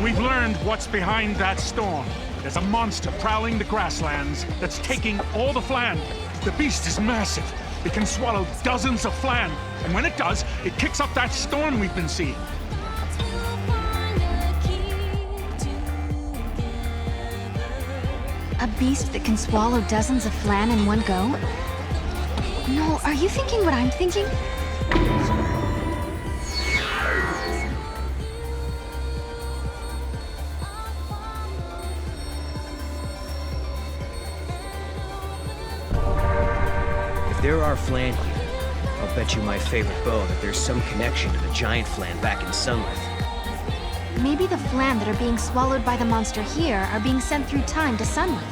We've learned what's behind that storm. There's a monster prowling the grasslands that's taking all the flan. The beast is massive. It can swallow dozens of flan. And when it does, it kicks up that storm we've been seeing. A beast that can swallow dozens of flan in one go? No, are you thinking what I'm thinking? If there are flan here, I'll bet you my favorite bow that there's some connection to the giant flan back in Sunlith. Maybe the flan that are being swallowed by the monster here are being sent through time to Sunlith.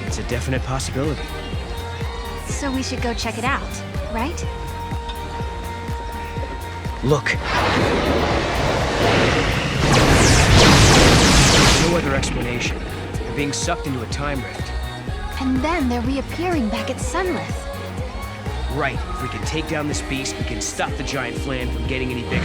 It's a definite possibility. So we should go check it out, right? Look. No other explanation. They're being sucked into a time rift. And then they're reappearing back at Sunlith. Right. If we can take down this beast, we can stop the giant flan from getting any bigger.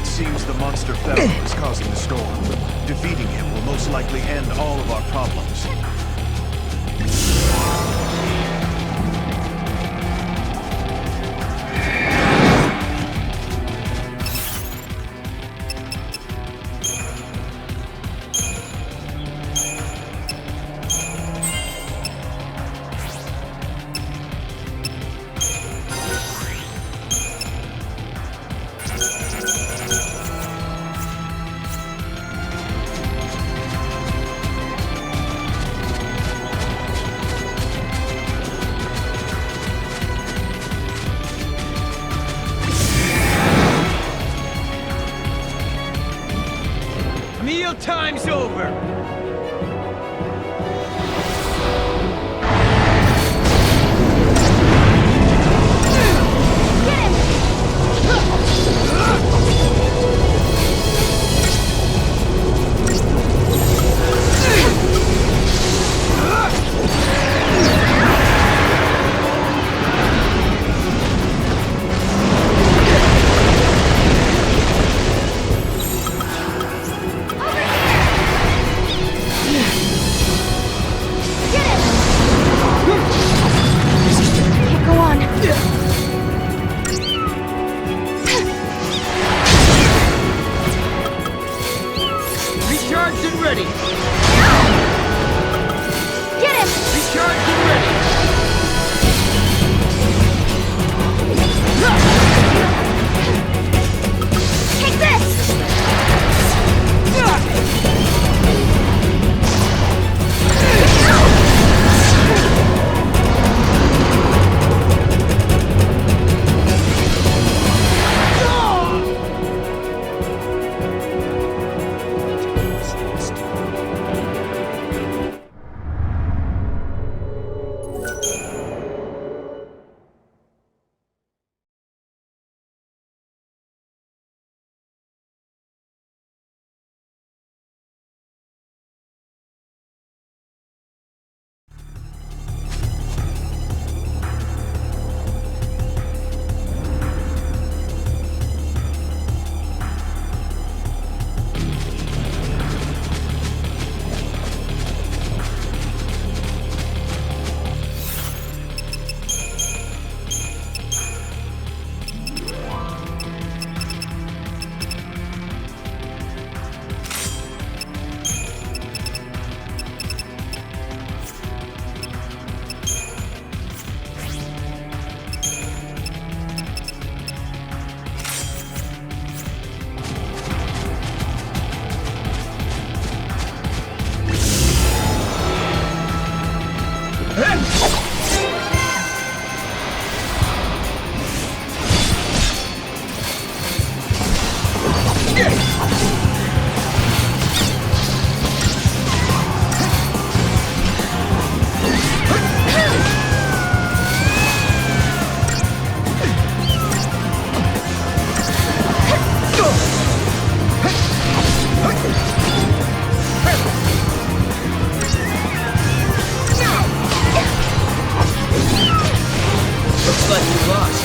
Seems the monster Pharaoh is causing the storm. Defeating him will most likely end all of our problems. Time's over! ready! Get him! Recharge, get ready! Take this! Looks like you lost.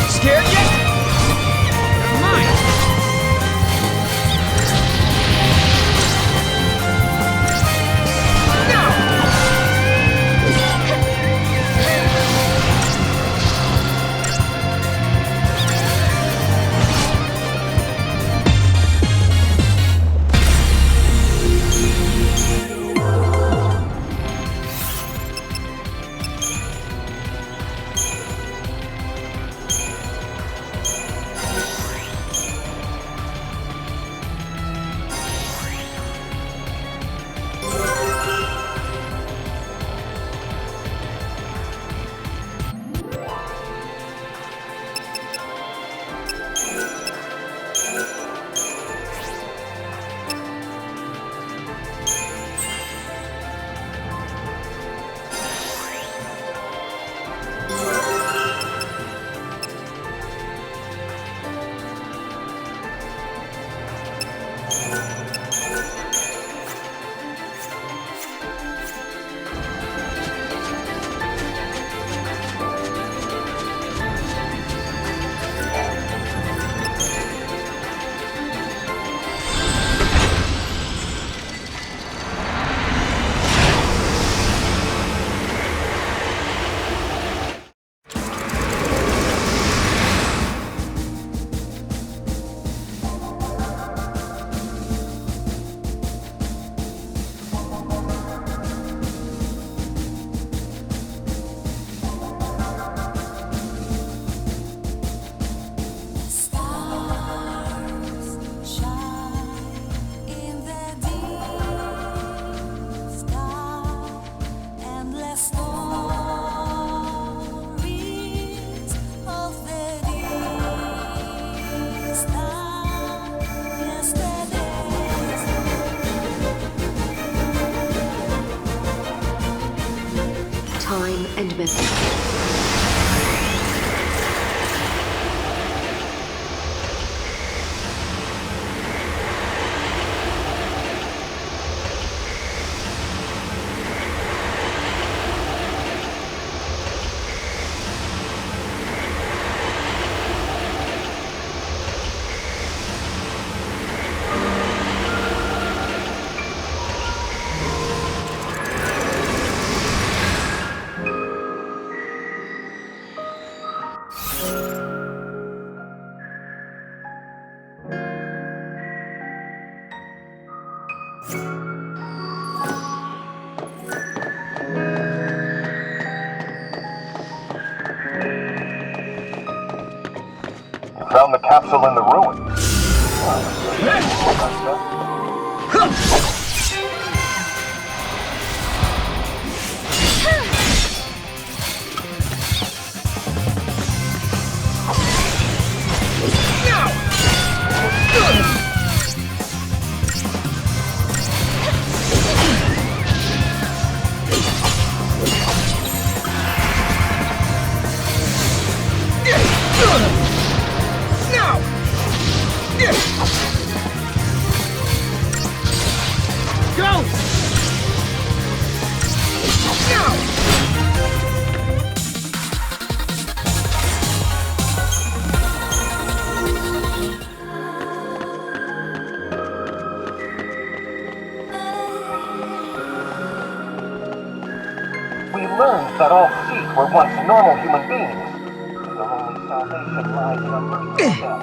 Scared yet? Never mind. Time and memory. found the capsule in the ruins. That all Seek were once normal human beings. Their only salvation lies in a merciful death.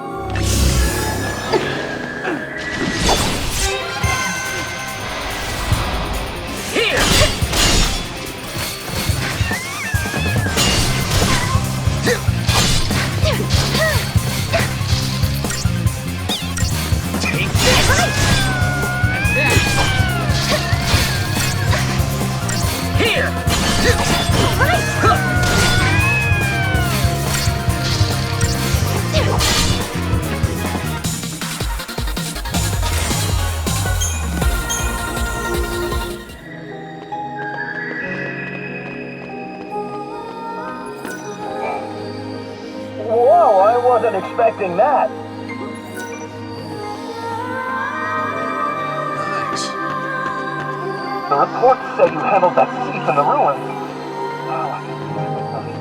Whoa, I wasn't expecting that. Nice. The reports say you handled that thief in the ruins. Now I can sleep at night.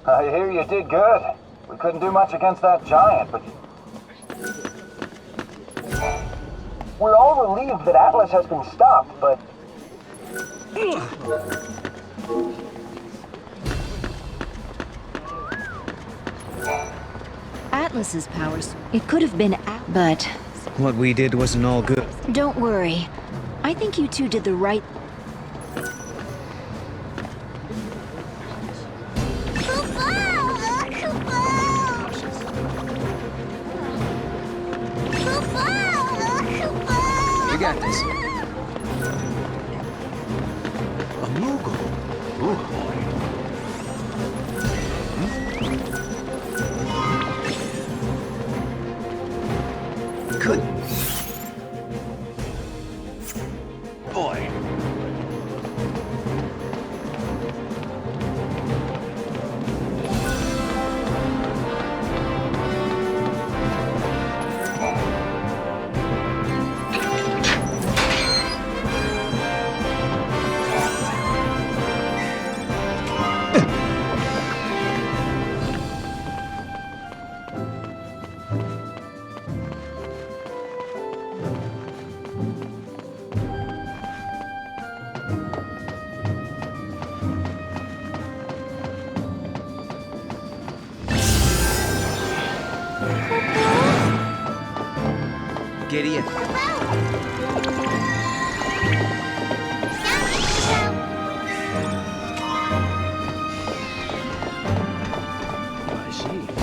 I hear you did good. We couldn't do much against that giant, but... We're all relieved that Atlas has been stopped, but... Atlas's powers. It could have been but... What we did wasn't all good. Don't worry. I think you two did the right... You got this. A Moogle. Ooh. Good. Boy. Gideon. I see.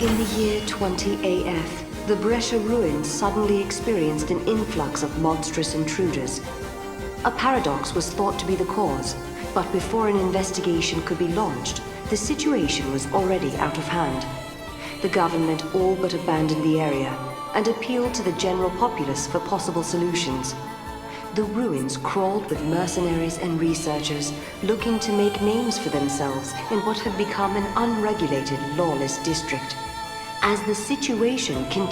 In the year 20 AF, the Brescia ruins suddenly experienced an influx of monstrous intruders. A paradox was thought to be the cause, but before an investigation could be launched, the situation was already out of hand. The government all but abandoned the area and appealed to the general populace for possible solutions. The ruins crawled with mercenaries and researchers looking to make names for themselves in what had become an unregulated, lawless district. As the situation continued,